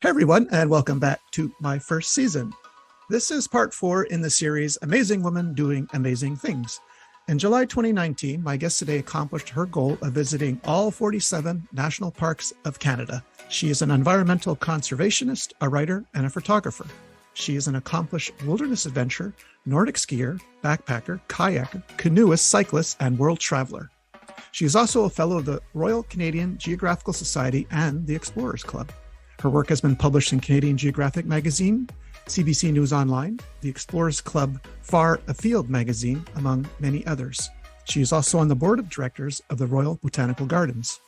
Hey everyone, and welcome back to my first season. This is part 4 in the series Amazing Women Doing Amazing Things. In July 2019, my guest today accomplished her goal of visiting all 47 national parks of Canada. She is an environmental conservationist, a writer, and a photographer. She is an accomplished wilderness adventurer, Nordic skier, backpacker, kayaker, canoeist, cyclist, and world traveler. She is also a fellow of the Royal Canadian Geographical Society and the Explorers Club. Her work has been published in Canadian Geographic Magazine, CBC News Online, the Explorers Club Far Afield magazine, among many others. She is also on the board of directors of the Royal Botanical Gardens.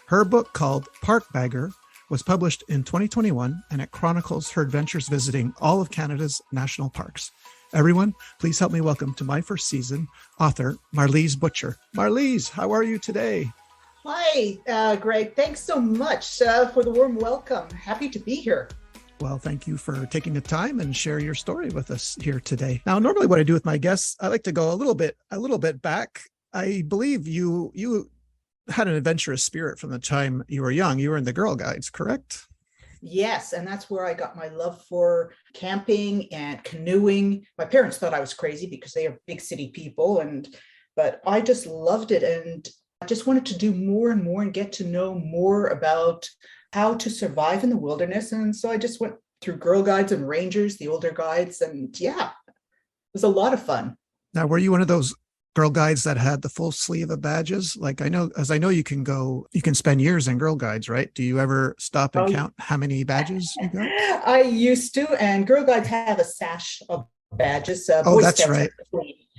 Her book, called Park Bagger, was published in 2021, and it chronicles her adventures visiting all of Canada's national parks. Everyone, please help me welcome to my first season, author Marlis Butcher. Marlis, how are you today? Hi, Greg. Thanks so much for the warm welcome. Happy to be here. Well, thank you for taking the time and share your story with us here today. Now, normally what I do with my guests, I like to go a little bit back. I believe you had an adventurous spirit from the time you were young. You were in the Girl Guides, correct? Yes, and that's where I got my love for camping and canoeing. My parents thought I was crazy because they are big city people, but I just loved it, and I just wanted to do more and more and get to know more about how to survive in the wilderness. And so I just went through Girl Guides and Rangers, the older guides. And yeah, it was a lot of fun. Now, were you one of those Girl Guides that had the full sleeve of badges? Like I know you can spend years in Girl Guides, right? Do you ever stop and count how many badges you got? I used to, and Girl Guides have a sash of badges. Oh, that's right.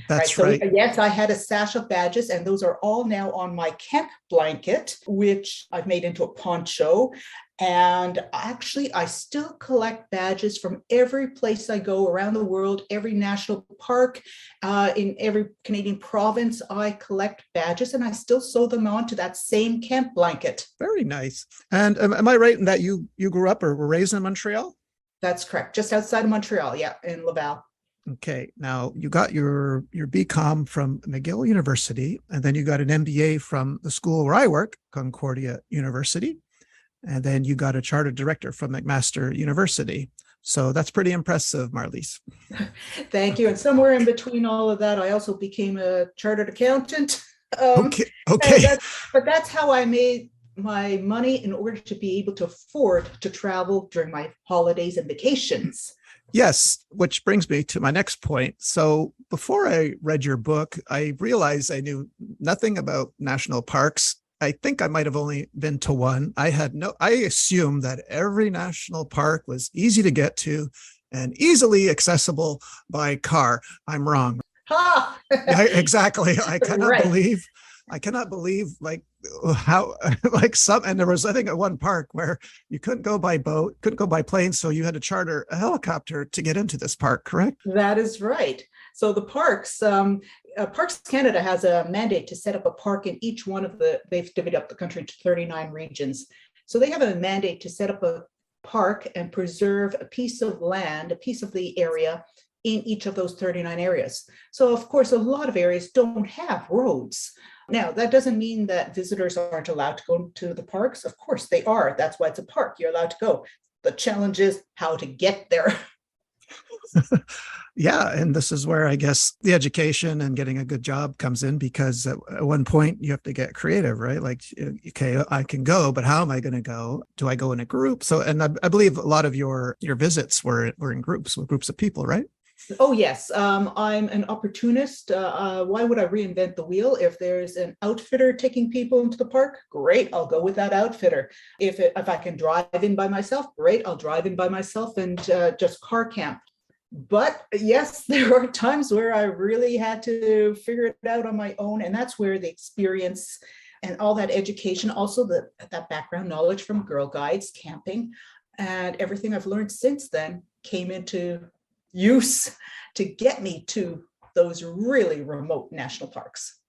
That's right. So, yes, I had a sash of badges, and those are all now on my camp blanket, which I've made into a poncho. And actually, I still collect badges from every place I go around the world, every national park, in every Canadian province. I collect badges, and I still sew them onto that same camp blanket. Very nice. And am I right in that you grew up or were raised in Montreal? That's correct. Just outside of Montreal, yeah, in Laval. Okay, now you got your BCom from McGill University, and then you got an MBA from the school where I work, Concordia University, and then you got a chartered director from McMaster University. So that's pretty impressive, Marlis. Thank you. And somewhere in between all of that, I also became a chartered accountant. Okay. But that's how I made my money in order to be able to afford to travel during my holidays and vacations. Yes, which brings me to my next point. So before I read your book, I realized I knew nothing about national parks. I think I might have only been to one. I assumed that every national park was easy to get to and easily accessible by car. I'm wrong. Ha! Exactly. I cannot believe like how like some, and there was, I think, at one park where you couldn't go by boat, couldn't go by plane. So you had to charter a helicopter to get into this park, correct? That is right. So the parks, Parks Canada has a mandate to set up a park in each one of they've divided up the country into 39 regions. So they have a mandate to set up a park and preserve a piece of land, a piece of the area in each of those 39 areas. So of course, a lot of areas don't have roads. Now, that doesn't mean that visitors aren't allowed to go to the parks. Of course they are. That's why it's a park. You're allowed to go. The challenge is how to get there. Yeah. And this is where I guess the education and getting a good job comes in, because at one point you have to get creative, right? Like, okay, I can go, but how am I going to go? Do I go in a group? So, and I believe a lot of your visits were in groups, with groups of people, right? Oh, yes. I'm an opportunist. Why would I reinvent the wheel? If there's an outfitter taking people into the park, great, I'll go with that outfitter. If I can drive in by myself, great, I'll drive in by myself and just car camp. But yes, there are times where I really had to figure it out on my own. And that's where the experience and all that education, also that background knowledge from Girl Guides, camping, and everything I've learned since then came into use to get me to those really remote national parks.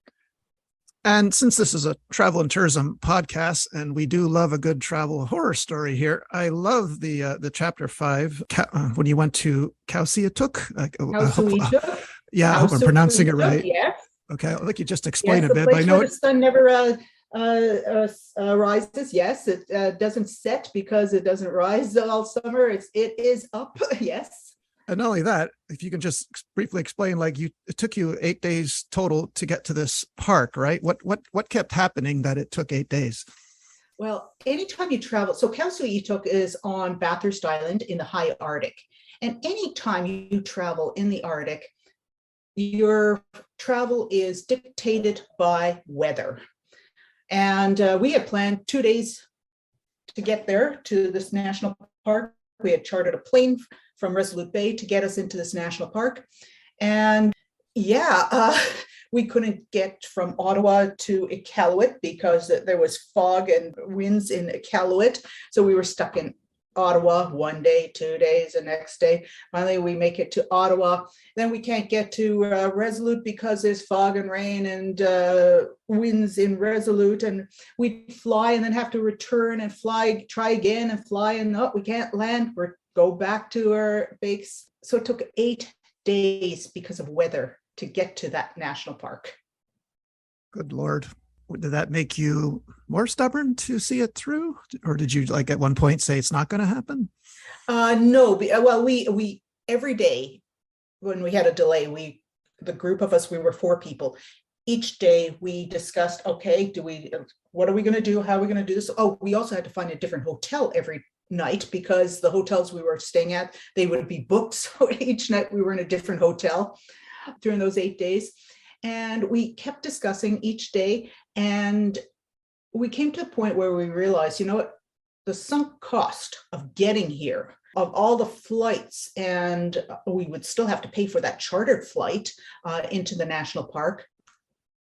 And since this is a travel and tourism podcast, and we do love a good travel horror story here, I love the chapter 5 when you went to Kausiuituk. Yeah, I hope I'm pronouncing it right. Yes. Okay, I'll let you just explain Yes, a bit. But I know the sun never Rises, yes. It doesn't set because it doesn't rise all summer. It is up, yes. And not only that, if you can just briefly explain, like it took you 8 days total to get to this park, right? What kept happening that it took 8 days? Well, anytime you travel, so Kalsuituk is on Bathurst Island in the high Arctic. And anytime you travel in the Arctic, your travel is dictated by weather. And we had planned 2 days to get there to this national park. We had chartered a plane from Resolute Bay to get us into this national park. And we couldn't get from Ottawa to Iqaluit because there was fog and winds in Iqaluit. So we were stuck in Ottawa one day, 2 days, the next day. Finally, we make it to Ottawa. Then we can't get to Resolute because there's fog and rain and winds in Resolute. And we fly and then have to return and fly, try again and fly. And no, we can't land. We go back to our base. So it took 8 days because of weather to get to that national park. Good Lord. Did that make you more stubborn to see it through? Or did you like at one point say it's not going to happen? No. Well, we every day when we had a delay, the group of us, we were 4 people. Each day we discussed, okay, what are we going to do? How are we going to do this? Oh, we also had to find a different hotel every night because the hotels we were staying at, they would be booked. So each night we were in a different hotel during those 8 days. And we kept discussing each day. And we came to a point where we realized, you know what, the sunk cost of getting here, of all the flights, and we would still have to pay for that chartered flight into the national park.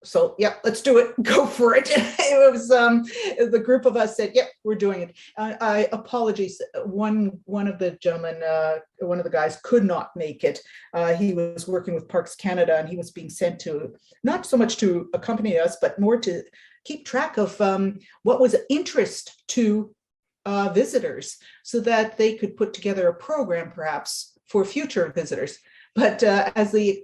So, yeah, let's do it. Go for it. It was the group of us said, yep, we're doing it. I apologies. One of the gentlemen, one of the guys could not make it. He was working with Parks Canada and he was being sent to, not so much to accompany us, but more to keep track of what was of interest to visitors so that they could put together a program perhaps for future visitors. But as the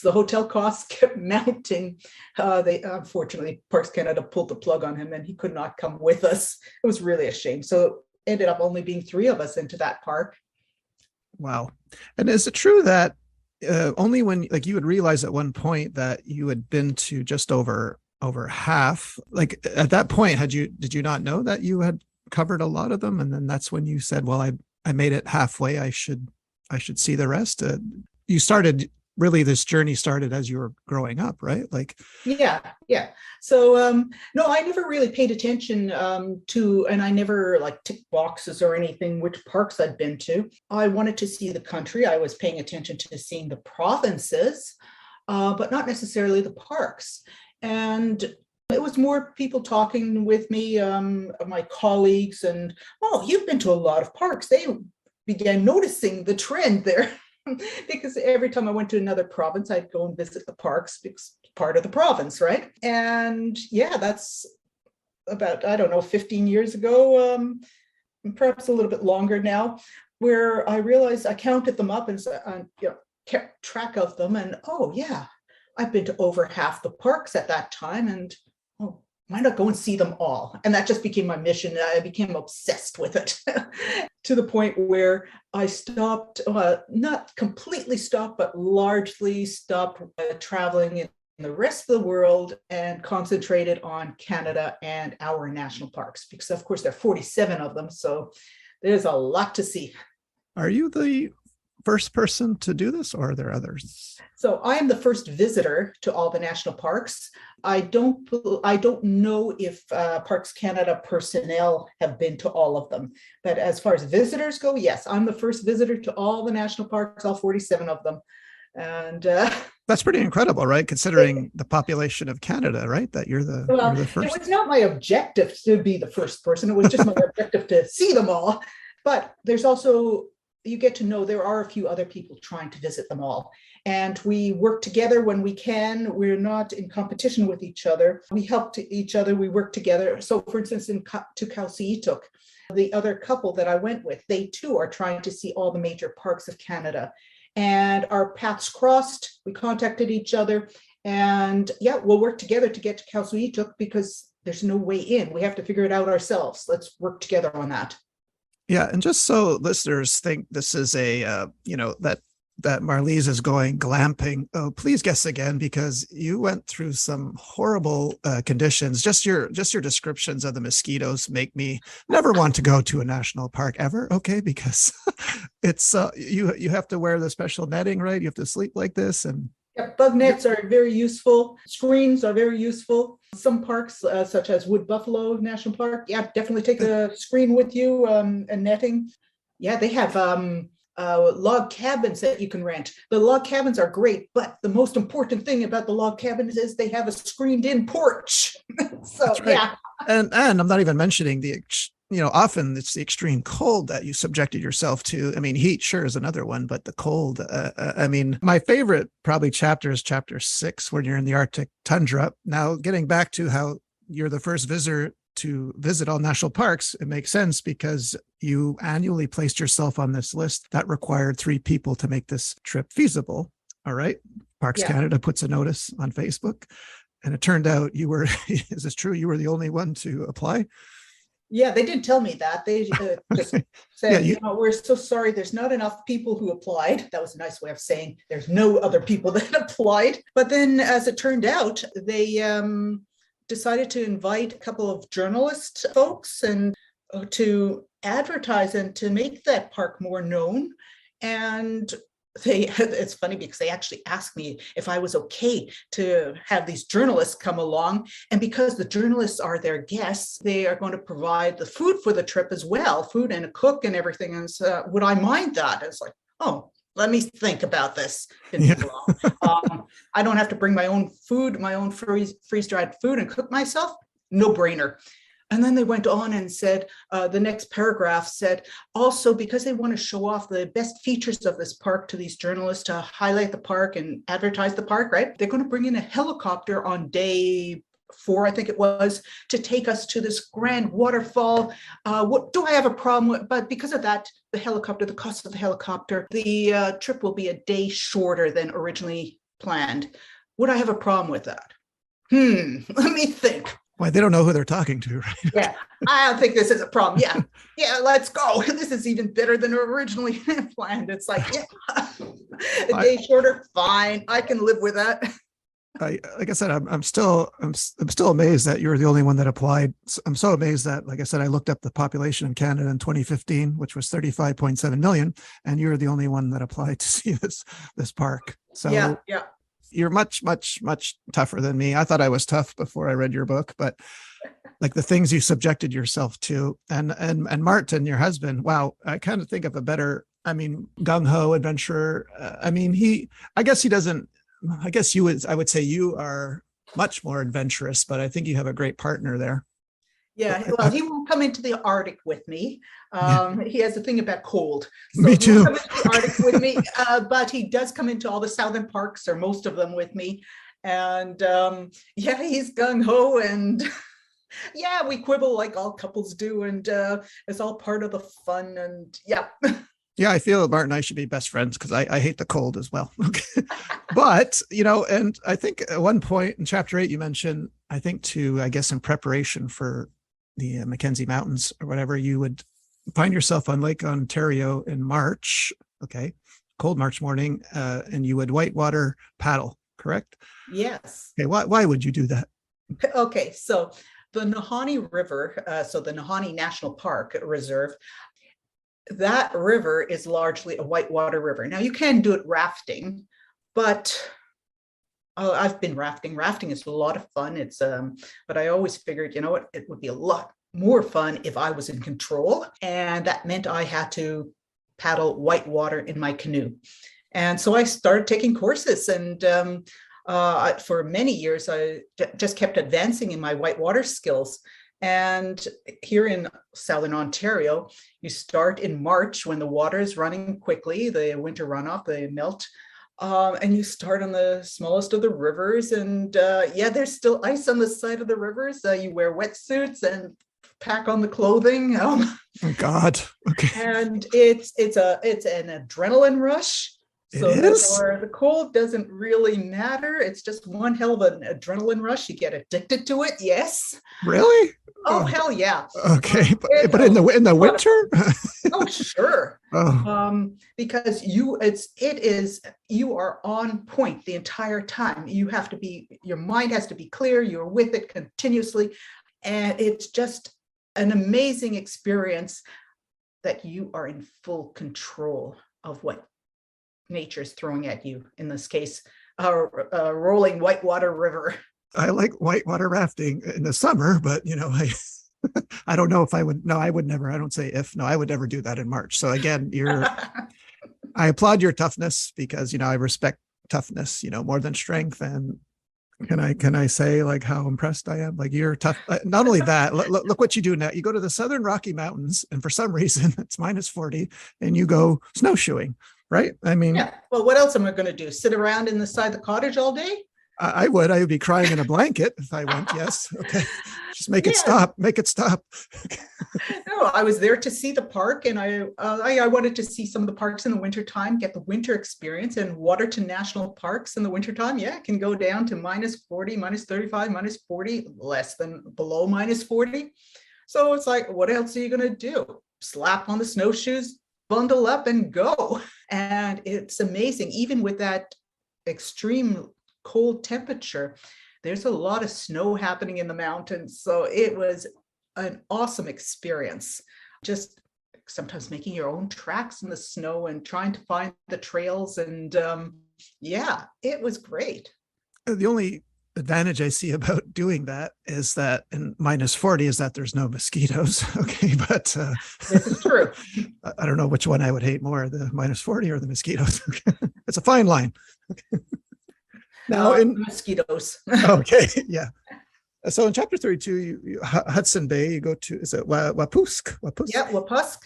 hotel costs kept mounting, they unfortunately, Parks Canada pulled the plug on him and he could not come with us. It was really a shame. So it ended up only being 3 of us into that park. Wow. And is it true that only when like you would realize at one point that you had been to just over half, like at that point, did you not know that you had covered a lot of them? And then that's when you said, well, I made it halfway. I should see the rest. You started really, this journey started as you were growing up, right? Like, yeah. So no, I never really paid attention to, and I never like ticked boxes or anything, which parks I'd been to. I wanted to see the country. I was paying attention to seeing the provinces, but not necessarily the parks. And it was more people talking with me, my colleagues, and, oh, you've been to a lot of parks. They began noticing the trend there. Because every time I went to another province, I'd go and visit the parks because it's part of the province, right? And yeah, that's about, I don't know, 15 years ago, perhaps a little bit longer now, where I realized I counted them up and kept track of them. And oh yeah, I've been to over half the parks at that time. And oh, why not go and see them all? And that just became my mission. I became obsessed with it to the point where I stopped, not completely stopped, but largely stopped traveling in the rest of the world and concentrated on Canada and our national parks, because of course there are 47 of them. So there's a lot to see. Are you the first person to do this, or are there others? So I am the first visitor to all the national parks. I don't know if Parks Canada personnel have been to all of them, but as far as visitors go, yes, I'm the first visitor to all the national parks, all 47 of them. And that's pretty incredible, right? Considering the population of Canada, right? That you're the first. It was not my objective to be the first person. It was just my objective to see them all. But there's also, you get to know there are a few other people trying to visit them all. And we work together when we can. We're not in competition with each other. We help each other. We work together. So for instance, to Kalsuituk, the other couple that I went with, they too are trying to see all the major parks of Canada. And our paths crossed. We contacted each other. And yeah, we'll work together to get to Kalsuituk because there's no way in. We have to figure it out ourselves. Let's work together on that. Yeah, and just so listeners think this is a that Marlis is going glamping. Oh, please guess again, because you went through some horrible conditions. Just your descriptions of the mosquitoes make me never want to go to a national park ever. Okay, because it's you have to wear the special netting, right? You have to sleep like this, and yeah, bug nets are very useful. Screens are very useful. Some parks, such as Wood Buffalo National Park, yeah, definitely take a screen with you and netting. Yeah, they have log cabins that you can rent. The log cabins are great, but the most important thing about the log cabins is they have a screened-in porch. So right. Yeah, and I'm not even mentioning the often it's the extreme cold that you subjected yourself to. I mean, heat sure is another one, but the cold. I mean, my favorite probably chapter is chapter 6 when you're in the Arctic tundra. Now, getting back to how you're the first visitor to visit all national parks, it makes sense because you annually placed yourself on this list that required 3 people to make this trip feasible. All right. Parks Canada puts a notice on Facebook, and it turned out you were, is this true? You were the only one to apply? Yeah, they did tell me that. They just said, we're so sorry. There's not enough people who applied. That was a nice way of saying there's no other people that applied. But then as it turned out, they decided to invite a couple of journalist folks and to advertise and to make that park more known. And it's funny because they actually asked me if I was okay to have these journalists come along. And because the journalists are their guests, they are going to provide the food for the trip as well, food and a cook and everything. And so, would I mind that? It's like, oh, let me think about this. I don't have to bring my own food, my own freeze-dried food and cook myself. No brainer. And then they went on and said, the next paragraph said, also because they want to show off the best features of this park to these journalists to highlight the park and advertise the park, right? They're going to bring in a helicopter on day 4, I think it was, to take us to this grand waterfall. What do I have a problem with? But because of that, the cost of the helicopter, the trip will be a day shorter than originally planned. Would I have a problem with that? Let me think. Why, they don't know who they're talking to, right? Yeah, I don't think this is a problem. Yeah, let's go. This is even better than originally planned. It's like, yeah, a day shorter, fine. I can live with that. Like I said, I'm still amazed that you were the only one that applied. I'm so amazed that, like I said, I looked up the population in Canada in 2015, which was 35.7 million, and you were the only one that applied to see this park. So yeah. You're much, much, much tougher than me. I thought I was tough before I read your book, but like the things you subjected yourself to, and Martin, your husband, wow, I kind of think of a better, gung-ho adventurer. I would say you are much more adventurous, but I think you have a great partner there. Yeah, well, he won't come into the Arctic with me. He has a thing about cold. So me too. He won't come into the Arctic with me, but he does come into all the southern parks, or most of them, with me. And he's gung-ho, and yeah, we quibble like all couples do, and it's all part of the fun, and yeah. Yeah, I feel Martin and I should be best friends because I hate the cold as well. Okay. But, and I think at one point in chapter 8, you mentioned, I guess in preparation for the Mackenzie Mountains or whatever, you would find yourself on Lake Ontario in March, okay, cold March morning, and you would whitewater paddle, correct? Yes. Okay, why would you do that? Okay, so the Nahanni River, so the Nahanni National Park Reserve, that river is largely a whitewater river. Now you can do it rafting, but I've been rafting. Rafting is a lot of fun. It's but I always figured, it would be a lot more fun if I was in control, and that meant I had to paddle whitewater in my canoe. And so I started taking courses, and for many years I just kept advancing in my whitewater skills. And here in Southern Ontario, you start in March when the water is running quickly, the winter runoff, they melt, and you start on the smallest of the rivers. And there's still ice on the side of the rivers. You wear wetsuits and pack on the clothing. Oh God. Okay. And it's an adrenaline rush. It So is? the cold doesn't really matter. It's just one hell of an adrenaline rush. You get addicted to it. Yes. Really? Oh, Oh, hell yeah. okay. It's But in the a lot of winter? Oh, sure. Oh, Because you are on point the entire time. Your mind has to be clear. You're with it continuously. And it's just an amazing experience that you are in full control of what nature is throwing at you. In this case, a rolling whitewater river. I like whitewater rafting in the summer, but I don't know if I would. No, I would never. I don't say if. No, I would never do that in March. So again, I applaud your toughness because I respect toughness, more than strength. And can I say like how impressed I am? Like you're tough. Not only that, look what you do now. You go to the Southern Rocky Mountains, and for some reason it's -40, and you go snowshoeing, right? I mean, Yeah. Well, what else am I going to do? Sit around in the side of the cottage all day? I would. I would be crying in a blanket if I went. Yes. Okay. Just make it Yeah. stop. Make it stop. No, I was there to see the park, and I wanted to see some of the parks in the wintertime, get the winter experience. And Waterton National Parks in the wintertime, yeah, it can go down to -40, -35, -40, less than below -40. So it's like, what else are you going to do? Slap on the snowshoes, bundle up, and go. And it's amazing, even with that extreme cold temperature, there's a lot of snow happening in the mountains. So it was an awesome experience. Just sometimes making your own tracks in the snow and trying to find the trails. And yeah, it was great. The only advantage I see about doing that is that in -40 is that there's no mosquitoes. Okay. But This is true. I don't know which one I would hate more, the -40 or the mosquitoes. It's a fine line. Now mosquitoes. okay, yeah. So in chapter 32, Hudson Bay, you go to, is it Wapusk? Yeah, Wapusk.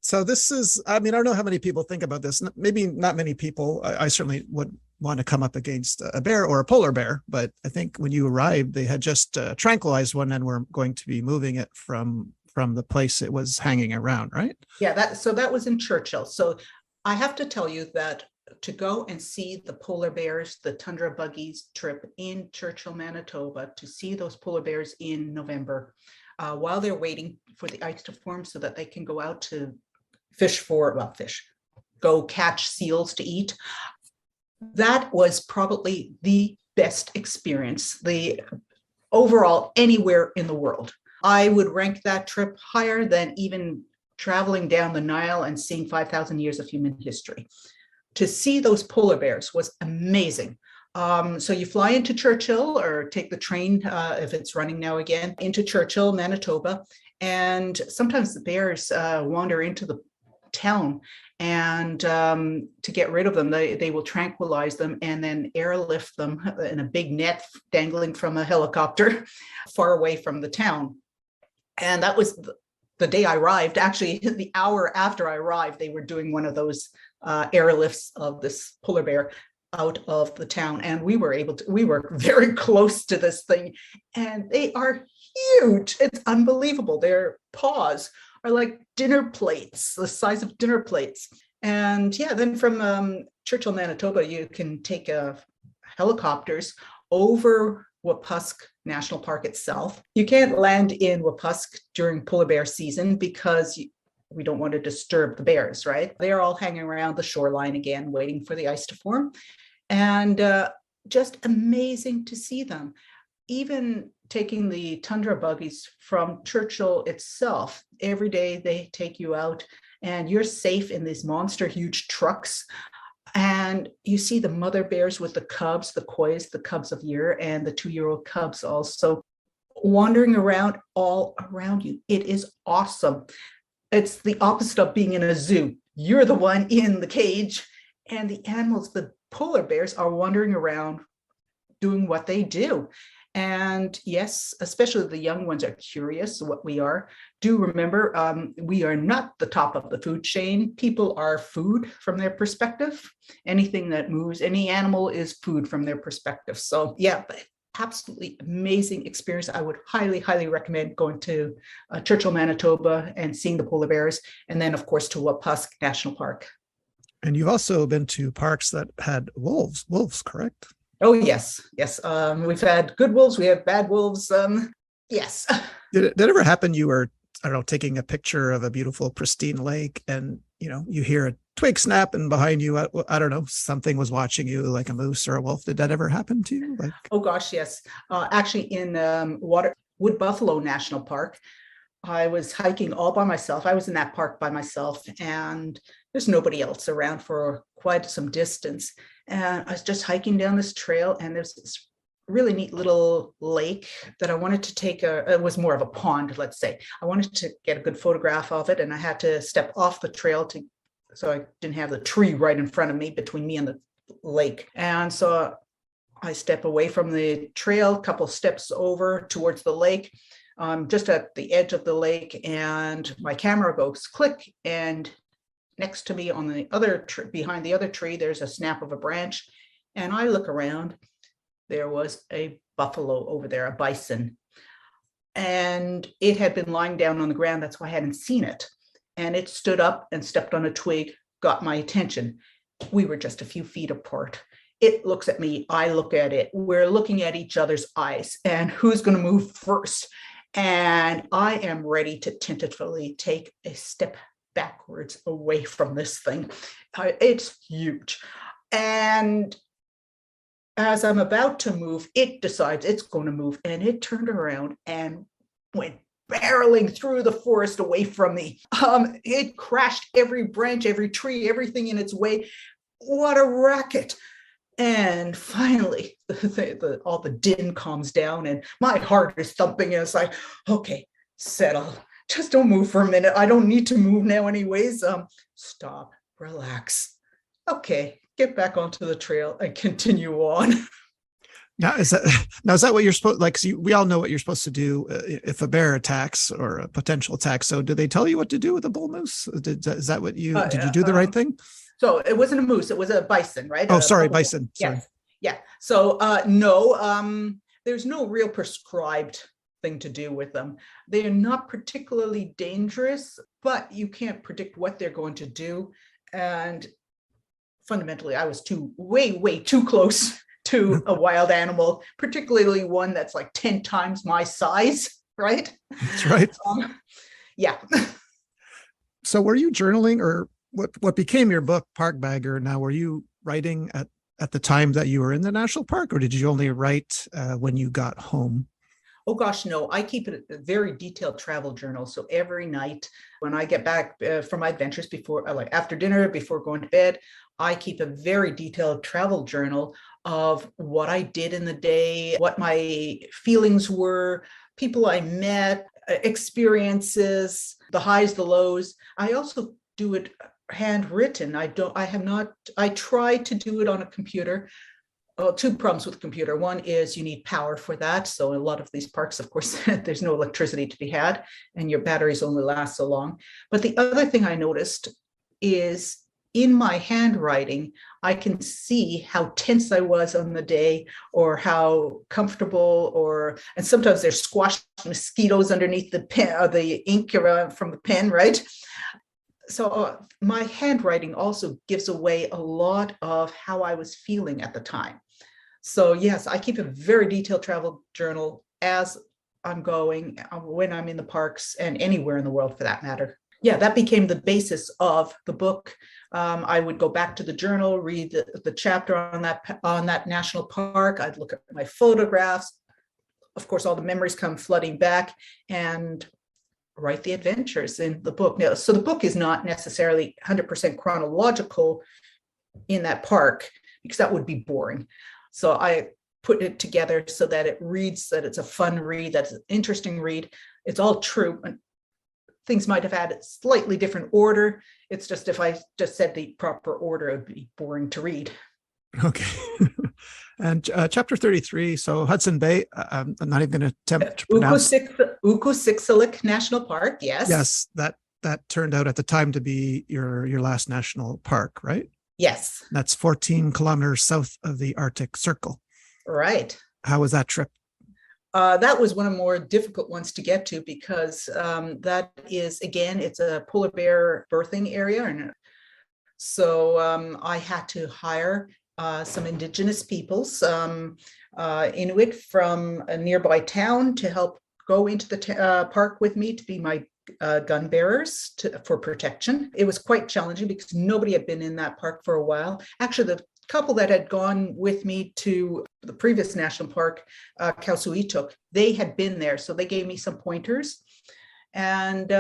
So this is, I mean, I don't know how many people think about this. Maybe not many people. I certainly would want to come up against a bear or a polar bear, but I think when you arrived, they had just tranquilized one and were going to be moving it from the place it was hanging around, right? Yeah, that was in Churchill. So I have to tell you that to go and see the polar bears, the tundra buggies trip in Churchill, Manitoba, to see those polar bears in November, while they're waiting for the ice to form so that they can go out to go catch seals to eat. That was probably the best experience, the overall anywhere in the world. I would rank that trip higher than even traveling down the Nile and seeing 5,000 years of human history. To see those polar bears was amazing. So you fly into Churchill or take the train, if it's running now again, into Churchill, Manitoba. And sometimes the bears wander into the town, and to get rid of them, they will tranquilize them and then airlift them in a big net dangling from a helicopter far away from the town. And that was the day I arrived. Actually, the hour after I arrived, they were doing one of those airlifts of this polar bear out of the town. And we were very close to this thing, and they are huge. It's unbelievable. Their paws are like dinner plates, the size of dinner plates. And yeah, then from Churchill, Manitoba, you can take helicopters over Wapusk National Park itself. You can't land in Wapusk during polar bear season because we don't want to disturb the bears, right? They're all hanging around the shoreline again, waiting for the ice to form. And just amazing to see them. Even taking the tundra buggies from Churchill itself, every day they take you out and you're safe in these monster huge trucks. And you see the mother bears with the cubs, the kois, the cubs of year, and the 2-year-old cubs also wandering around all around you. It is awesome. It's the opposite of being in a zoo. You're the one in the cage, and the animals, the polar bears, are wandering around doing what they do. And yes, especially the young ones are curious what we are. Do remember, we are not the top of the food chain. People are food from their perspective. Anything that moves, any animal is food from their perspective. So yeah, absolutely amazing experience. I would highly, highly recommend going to Churchill, Manitoba and seeing the polar bears. And then of course to Wapusk National Park. And you've also been to parks that had wolves, correct? Oh, yes, yes. We've had good wolves, we have bad wolves. Yes. Did it ever happen you were, I don't know, taking a picture of a beautiful, pristine lake and, you hear a twig snap and behind you, I don't know, something was watching you like a moose or a wolf. Did that ever happen to you? Like, Oh gosh, yes. Actually, in Wood Buffalo National Park, I was hiking all by myself. I was in that park by myself, and there's nobody else around for quite some distance. And I was just hiking down this trail, and there's this really neat little lake that I wanted to it was more of a pond, let's say. I wanted to get a good photograph of it, and I had to step off the trail so I didn't have the tree right in front of me between me and the lake. And so I step away from the trail, a couple steps over towards the lake, just at the edge of the lake, and my camera goes click, and next to me on the other behind the other tree, there's a snap of a branch, and I look around. There was a buffalo over there, a bison, and it had been lying down on the ground. That's why I hadn't seen it. And it stood up and stepped on a twig, got my attention. We were just a few feet apart. It looks at me, I look at it. We're looking at each other's eyes, and who's going to move first? And I am ready to tentatively take a step backwards away from this thing. It's huge. And as I'm about to move, it decides it's going to move, and it turned around and went barreling through the forest away from me. It crashed every branch, every tree, everything in its way. What a racket. And finally, all the din calms down, and my heart is thumping, and it's like, okay, settle. Just don't move for a minute. I don't need to move now anyways. Stop, relax. Okay, get back onto the trail and continue on. Now is that what you're supposed like? So we all know what you're supposed to do if a bear attacks or a potential attack. So did they tell you what to do with a bull moose? Is that what did you do the right thing? So it wasn't a moose; it was a bison, right? Oh, sorry, bison. Sorry. Yes, yeah. So no, there's no real prescribed thing to do with them. They are not particularly dangerous, but you can't predict what they're going to do. And fundamentally, I was way too close to a wild animal, particularly one that's like 10 times my size, right? That's right. Yeah. So were you journaling, or what became your book, Park Bagger? Now, were you writing at the time that you were in the national park, or did you only write when you got home? Oh gosh, no, I keep it a very detailed travel journal. So every night when I get back from my adventures like after dinner, before going to bed, I keep a very detailed travel journal of what I did in the day, what my feelings were, people I met, experiences, the highs, the lows. I also do it handwritten. I try to do it on a computer. Well, two problems with the computer. One is you need power for that. So a lot of these parks, of course, there's no electricity to be had, and your batteries only last so long. But the other thing I noticed is in my handwriting, I can see how tense I was on the day, or how comfortable, and sometimes there's squashed mosquitoes underneath the pen, or the ink from the pen, right? So my handwriting also gives away a lot of how I was feeling at the time. So yes, I keep a very detailed travel journal as I'm going, when I'm in the parks, and anywhere in the world for that matter. Yeah, that became the basis of the book. I would go back to the journal, read the chapter on that national park. I'd look at my photographs. Of course, all the memories come flooding back, and write the adventures in the book. Now, so the book is not necessarily 100% chronological in that park, because that would be boring. So I put it together so that it reads, that it's a fun read, that's an interesting read. It's all true. Things might have had a slightly different order. It's just if I just said the proper order, it would be boring to read. Okay. And chapter 33, so Hudson Bay, I'm not even going to attempt to pronounce. Ukusixalik National Park, yes. Yes, that turned out at the time to be your last national park, right? Yes. That's 14 kilometers south of the Arctic Circle. Right. How was that trip? That was one of the more difficult ones to get to, because that is, again, it's a polar bear birthing area. And So I had to hire some Indigenous peoples, Inuit from a nearby town, to help go into the park with me to be my gun bearers for protection. It was quite challenging because nobody had been in that park for a while. Actually, the couple that had gone with me to the previous national park, Kausuituk, they had been there, so they gave me some pointers. And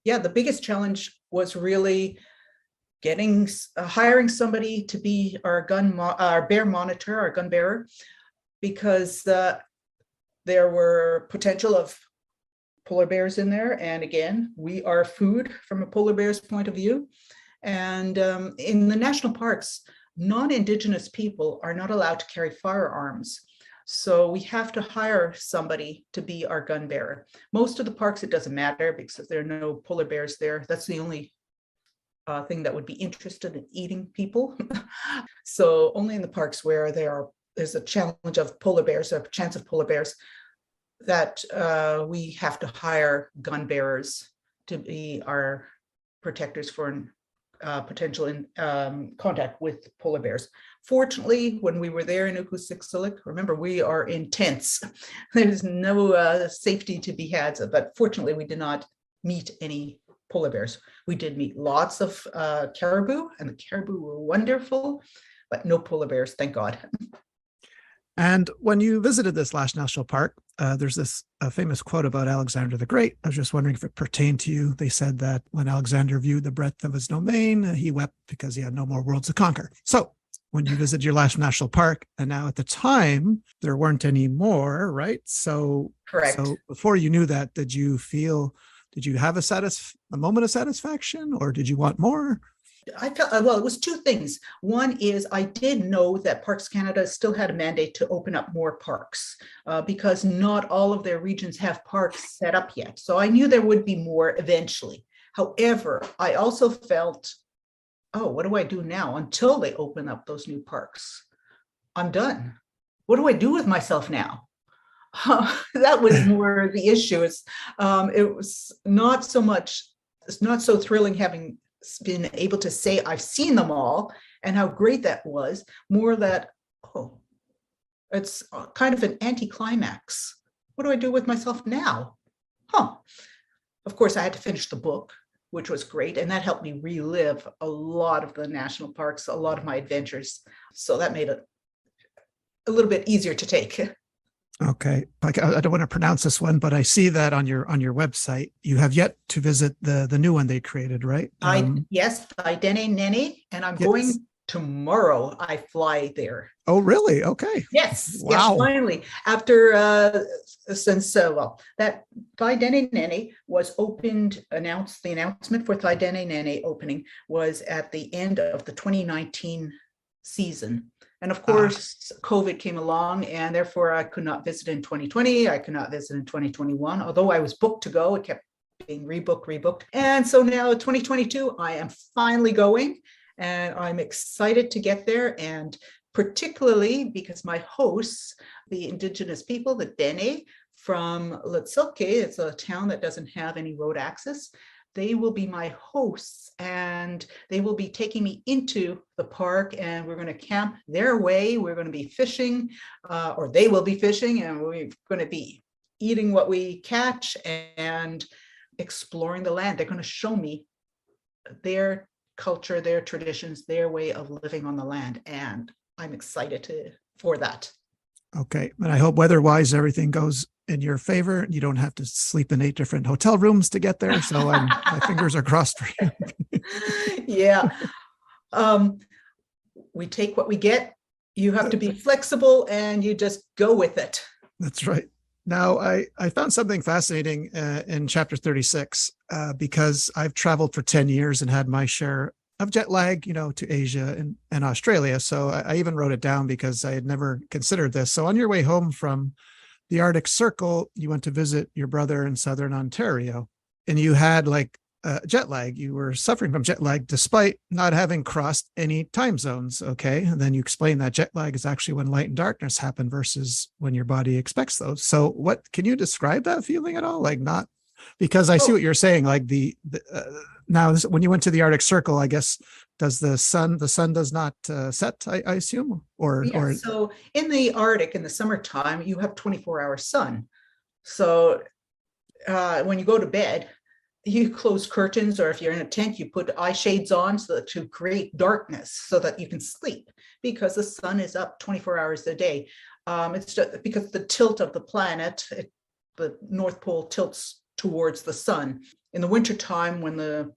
yeah, the biggest challenge was really hiring somebody to be our bear monitor, our gun bearer, because there were potential of polar bears in there. And again, we are food from a polar bear's point of view. And in the national parks, non-Indigenous people are not allowed to carry firearms. So we have to hire somebody to be our gun bearer. Most of the parks, it doesn't matter because there are no polar bears there. That's the only thing that would be interested in eating people. So only in the parks where there's a challenge of polar bears, a chance of polar bears, that we have to hire gun bearers to be our protectors for potential contact with polar bears. Fortunately, when we were there in Ukusiksalik, remember, we are in tents. There's no safety to be had, but fortunately we did not meet any polar bears. We did meet lots of caribou, and the caribou were wonderful, but no polar bears, thank God. And when you visited this last national park, there's this famous quote about Alexander the Great. I was just wondering if it pertained to you. They said that when Alexander viewed the breadth of his domain, he wept because he had no more worlds to conquer. So when you visited your last national park, and now at the time, there weren't any more, right? So, correct. So before you knew that, did you have a moment of satisfaction, or did you want more? I felt, well, it was two things. One is I did know that Parks Canada still had a mandate to open up more parks because not all of their regions have parks set up yet. So I knew there would be more eventually. However, I also felt, oh, what do I do now until they open up those new parks? I'm done. What do I do with myself now? That was more the issue. It was not so much, it's not so thrilling having been able to say I've seen them all and how great that was, more that, oh, it's kind of an anticlimax. What do I do with myself now? Of course, I had to finish the book, which was great, and that helped me relive a lot of the national parks, a lot of my adventures. So that made it a little bit easier to take. Okay. I don't want to pronounce this one, but I see that on your website, you have yet to visit the new one they created, right? Yes, Taidene Nene, and I'm going tomorrow. I fly there. Oh, really? Okay. Yes. Wow. Yes, finally. After that Taidene Nene was opened, the announcement for Taidene Nene opening was at the end of the 2019 season. And of course, COVID came along, and therefore I could not visit in 2020. I could not visit in 2021, although I was booked to go. It kept being rebooked. And so now 2022, I am finally going, and I'm excited to get there. And particularly because my hosts, the Indigenous people, the Dene from Litsilke, it's a town that doesn't have any road access. They will be my hosts, and they will be taking me into the park, and we're going to camp their way. We're going to be fishing, or they will be fishing, and we're going to be eating what we catch and exploring the land. They're going to show me their culture, their traditions, their way of living on the land, and I'm excited for that. Okay, and I hope weather-wise everything goes in your favor. You don't have to sleep in 8 different hotel rooms to get there. So my fingers are crossed for you. Yeah. We take what we get. You have to be flexible, and you just go with it. That's right. Now, I found something fascinating in chapter 36 because I've traveled for 10 years and had my share of jet lag, to Asia and Australia. So I even wrote it down because I had never considered this. So on your way home from the Arctic Circle, you went to visit your brother in Southern Ontario, and you had jet lag. You were suffering from jet lag despite not having crossed any time zones. Okay. And then you explain that jet lag is actually when light and darkness happen versus when your body expects those. So can you describe that feeling at all? Like not Because I see Oh, what you're saying. Like now, when you went to the Arctic Circle, I guess does the sun does not set? I assume, or yes. So in the Arctic in the summertime, you have 24-hour sun. So when you go to bed, you close curtains, or if you're in a tent, you put eye shades on so that to create darkness so that you can sleep because the sun is up 24 hours a day. It's just because the tilt of the planet, the North Pole tilts towards the sun. In the wintertime, when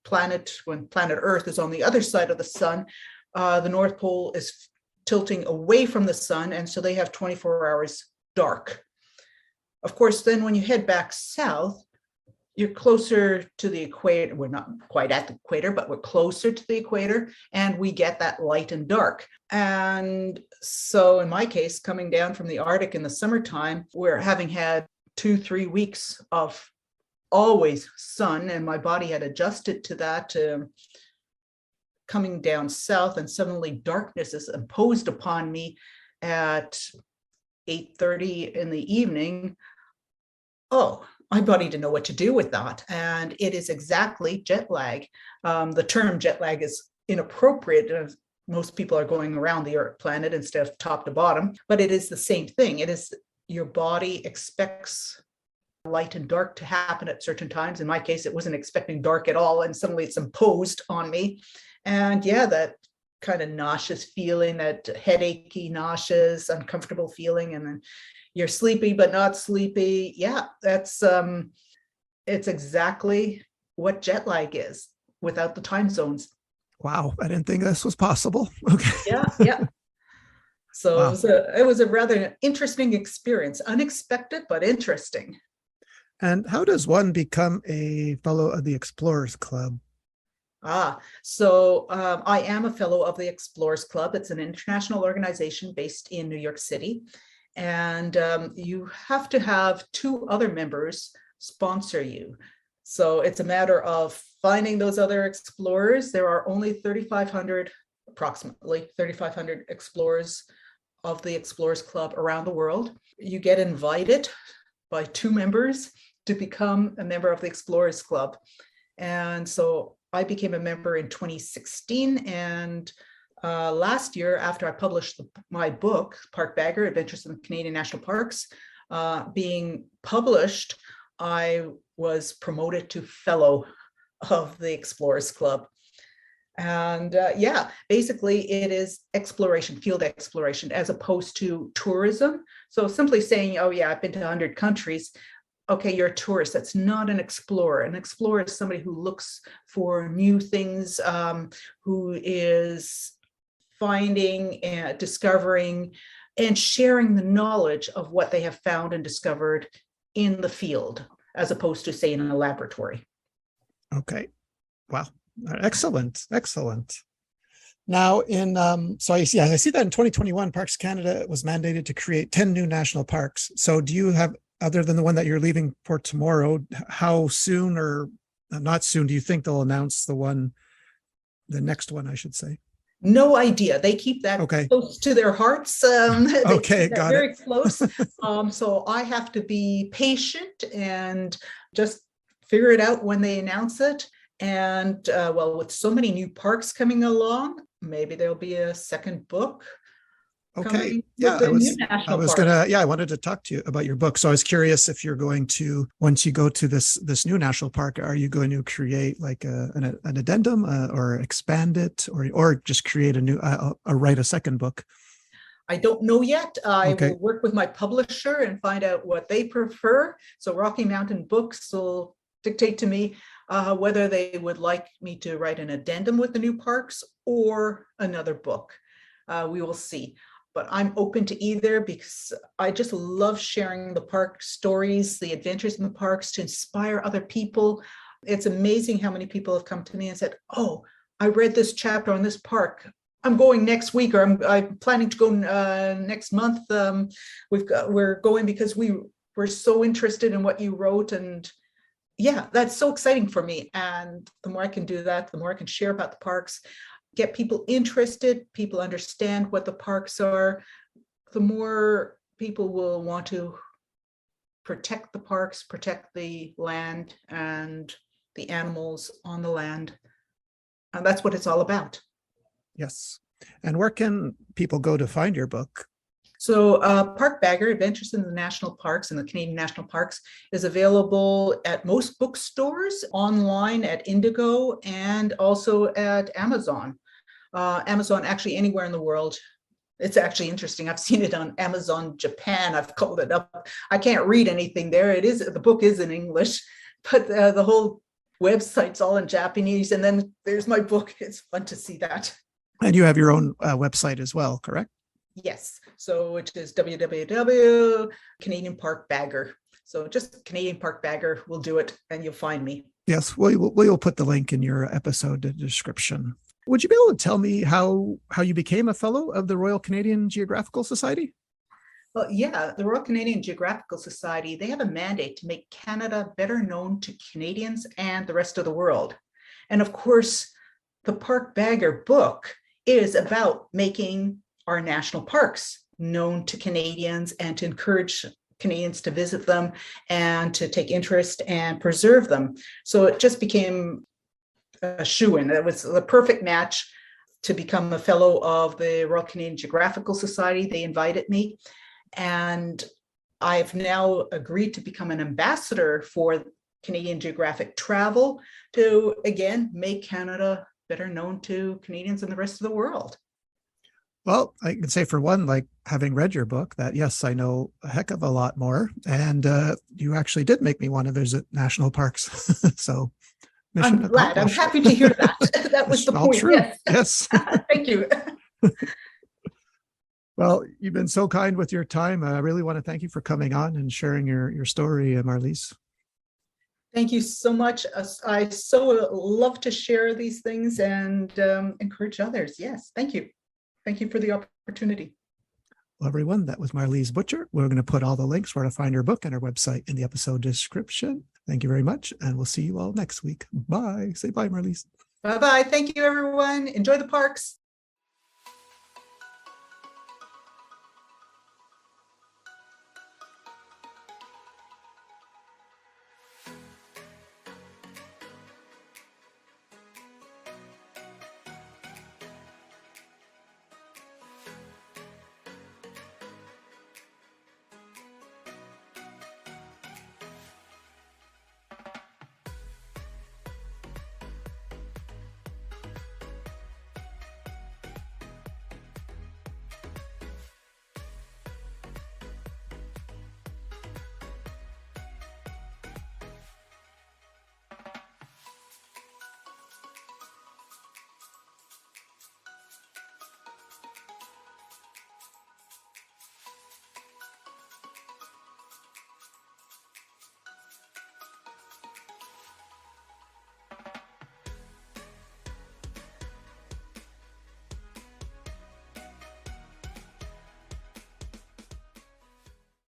planet Earth is on the other side of the sun, the North Pole is tilting away from the sun, and so they have 24 hours dark. Of course, then when you head back south, you're closer to the equator. We're not quite at the equator, but we're closer to the equator, and we get that light and dark. And so in my case, coming down from the Arctic in the summertime, we're having had 2-3 weeks of always sun, and my body had adjusted to that, coming down south, and suddenly darkness is imposed upon me at 8:30 in the evening. Oh, my body didn't know what to do with that. And it is exactly jet lag. The term jet lag is inappropriate. Most people are going around the Earth planet instead of top to bottom, but it is the same thing. It is your body expects light and dark to happen at certain times. In my case, it wasn't expecting dark at all, and suddenly it's imposed on me. And yeah, that kind of nauseous feeling, that headachy, nauseous, uncomfortable feeling, and then you're sleepy but not sleepy. Yeah, that's it's exactly what jet lag is without the time zones. wow, I didn't think this was possible. Okay. Yeah, yeah. So Wow. it was a rather interesting experience, unexpected but interesting. And how does one become a fellow of the Explorers Club? So I am a fellow of the Explorers Club. It's an international organization based in New York City. And you have to have 2 other members sponsor you. So it's a matter of finding those other explorers. There are only 3,500, approximately 3,500 explorers of the Explorers Club around the world. You get invited by 2 members to become a member of the Explorers Club. And so I became a member in 2016, and last year, after I published my book, Park Bagger, Adventures in the Canadian National Parks, being published, I was promoted to fellow of the Explorers Club. And yeah, basically it is exploration, field exploration, as opposed to tourism. So simply saying, oh yeah, I've been to 100 countries. Okay, you're a tourist. That's not an explorer. An explorer is somebody who looks for new things, who is finding and discovering and sharing the knowledge of what they have found and discovered in the field, as opposed to, say, in a laboratory. Okay. Wow. Excellent. Excellent. Now, so I see that in 2021, Parks Canada was mandated to create 10 new national parks. So do you have, other than the one that you're leaving for tomorrow, how soon or not soon do you think they'll announce the next one, I should say? No idea. They keep that Okay. close to their hearts. They Okay, keep that got very it. close. So I have to be patient and just figure it out when they announce it. And well, with so many new parks coming along, maybe there'll be a second book Okay. coming Yeah, with the new national parks. I wanted to talk to you about your book. So I was curious if you're going to, once you go to this new national park, are you going to create like an addendum or expand it, or just create write a second book? I don't know yet. I Okay. will work with my publisher and find out what they prefer. So Rocky Mountain Books will dictate to me whether they would like me to write an addendum with the new parks or another book. We will see. But I'm open to either because I just love sharing the park stories, the adventures in the parks to inspire other people. It's amazing how many people have come to me and said, oh, I read this chapter on this park. I'm going next week, or I'm planning to go next month. We're going because we were so interested in what you wrote. And yeah, that's so exciting for me. And the more I can do that, the more I can share about the parks, get people interested, people understand what the parks are, the more people will want to protect the parks, protect the land and the animals on the land. And that's what it's all about. Yes. And where can people go to find your book? So Park Bagger, Adventures in the National Parks and the Canadian National Parks is available at most bookstores, online at Indigo, and also at Amazon. Amazon, actually anywhere in the world. It's actually interesting. I've seen it on Amazon Japan. I've called it up. I can't read anything there. The book is in English, but the whole website's all in Japanese. And then there's my book. It's fun to see that. And you have your own website as well, correct? Yes. So which is www. Canadian Park Bagger. So just Canadian Park Bagger will do it and you'll find me. Yes, we'll put the link in your episode description. Would you be able to tell me how you became a fellow of the Royal Canadian Geographical Society? Well, yeah, the Royal Canadian Geographical Society, they have a mandate to make Canada better known to Canadians and the rest of the world. And of course, the Park Bagger book is about making our national parks known to Canadians and to encourage Canadians to visit them and to take interest and preserve them. So it just became a shoo-in. It was the perfect match to become a fellow of the Royal Canadian Geographical Society. They invited me, and I've now agreed to become an ambassador for Canadian Geographic Travel to, again, make Canada better known to Canadians and the rest of the world. Well, I can say for one, like having read your book, that yes, I know a heck of a lot more. And you actually did make me want to visit national parks. So I'm glad. I'm happy to hear that. That was the point. True. Yes. Thank you. Well, you've been so kind with your time. I really want to thank you for coming on and sharing your story, Marlis. Thank you so much. I so love to share these things and encourage others. Yes, thank you. Thank you for the opportunity. Well, everyone, that was Marlis Butcher. We're going to put all the links where to find her book and her website in the episode description. Thank you very much, and we'll see you all next week. Bye. Say bye, Marlis. Bye-bye. Thank you, everyone. Enjoy the parks.